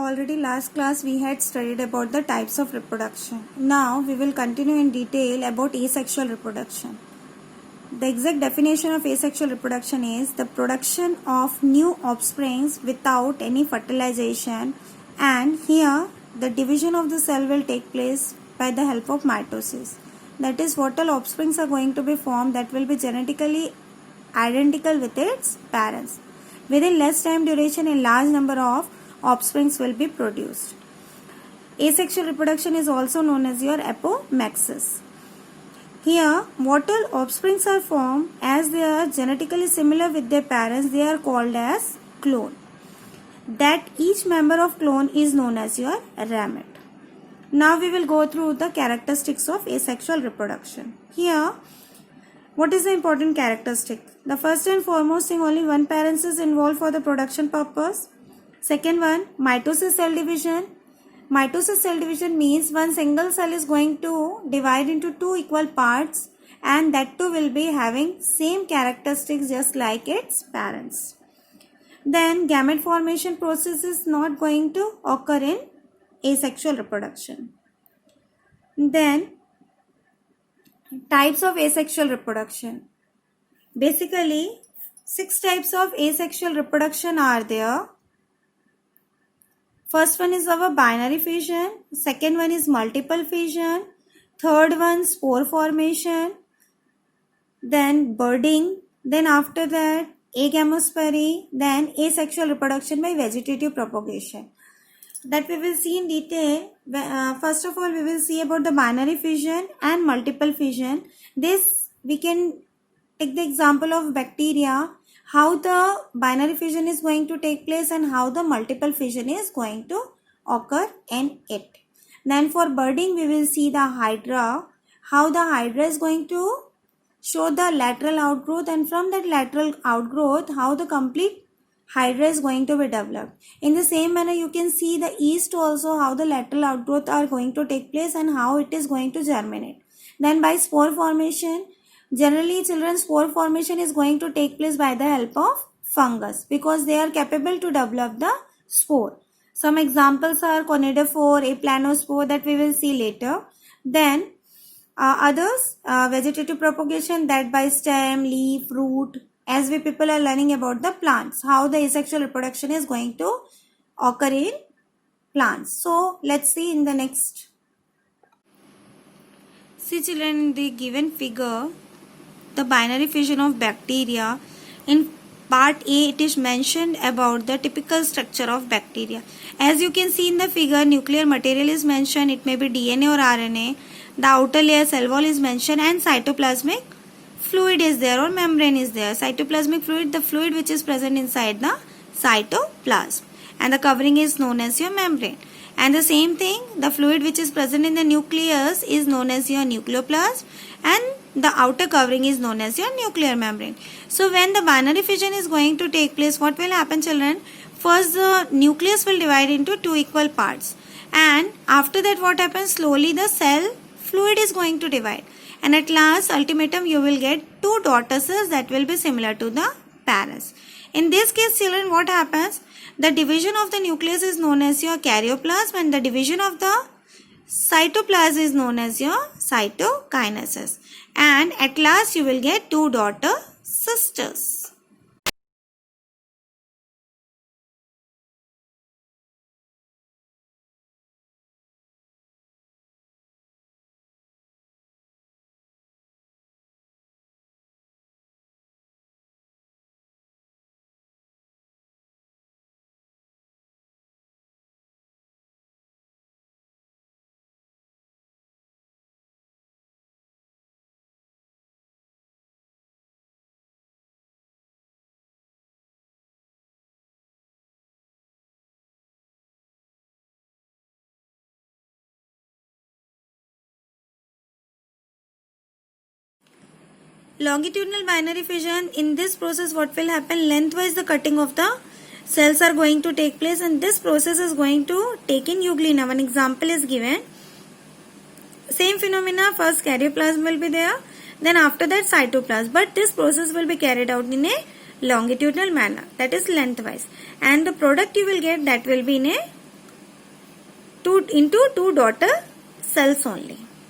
Already last class we had studied about the types of reproduction. Now we will continue in detail about asexual reproduction. The exact definition of asexual reproduction is the production of new offsprings without any fertilization, and here the division of the cell will take place by the help of mitosis. That is, what all offsprings are going to be formed that will be genetically identical with its parents. Within less time duration, a large number of offsprings will be produced. Asexual reproduction is also known as your apomixis. Here, what all offsprings are formed, as they are genetically similar with their parents, they are called as clone. That each member of clone is known as your ramete. Now we will go through the characteristics of asexual reproduction. Here, what is the important characteristic? The first and foremost thing, only one parent is involved for the production purpose. Second one, mitosis cell division. Mitosis cell division means one single cell is going to divide into two equal parts, and that too will be having same characteristics just like its parents. Then gamete formation process is not going to occur in asexual reproduction. Then types of asexual reproduction. Basically, 6 types of asexual reproduction are there. First one is our binary fission, second one is multiple fission, third one spore formation, then budding, then after that agamospermy, then asexual reproduction by vegetative propagation. That we will see in detail. First of all, we will see about the binary fission and multiple fission. This we can take the example of bacteria, how the binary fission is going to take place and how the multiple fission is going to occur in it. Then for budding, we will see the hydra, how the hydra is going to show the lateral outgrowth, and from that lateral outgrowth, how the complete hydra is going to be developed. In the same manner, you can see the yeast also, how the lateral outgrowth are going to take place and how it is going to germinate. Then by spore formation, generally children's spore formation is going to take place by the help of fungus, because they are capable to develop the spore. Some examples are conidophore, aplanospore, that we will see later. Then others, vegetative propagation, that by stem, leaf, root, as we people are learning about the plants, how the asexual reproduction is going to occur in plants. So let's see in the next. See children, in the given figure, the binary fission of bacteria. In part A, it is mentioned about the typical structure of bacteria. As you can see in the figure, nuclear material is mentioned. It may be DNA or RNA. The outer layer, cell wall is mentioned, and cytoplasmic fluid is there or membrane is there. Cytoplasmic fluid, the fluid which is present inside the cytoplasm, and the covering is known as your membrane. And the same thing, the fluid which is present in the nucleus is known as your nucleoplasm, and the outer covering is known as your nuclear membrane. So when the binary fission is going to take place, what will happen children? First, the nucleus will divide into two equal parts, and after that what happens? Slowly the cell fluid is going to divide, and at last ultimatum you will get two daughter cells that will be similar to the parents. In this case children, what happens? The division of the nucleus is known as your karyoplasm, and the division of the cytoplasm is known as your cytokinesis, and at last you will get two daughter sisters. Longitudinal binary fission, in this process what will happen? Lengthwise the cutting of the cells are going to take place, and this process is going to take in euglena. One example is given. Same phenomena, first karyoplasm will be there, then after that cytoplasm, but this process will be carried out in a longitudinal manner, that is lengthwise, and the product you will get, that will be in a into two daughter cells only.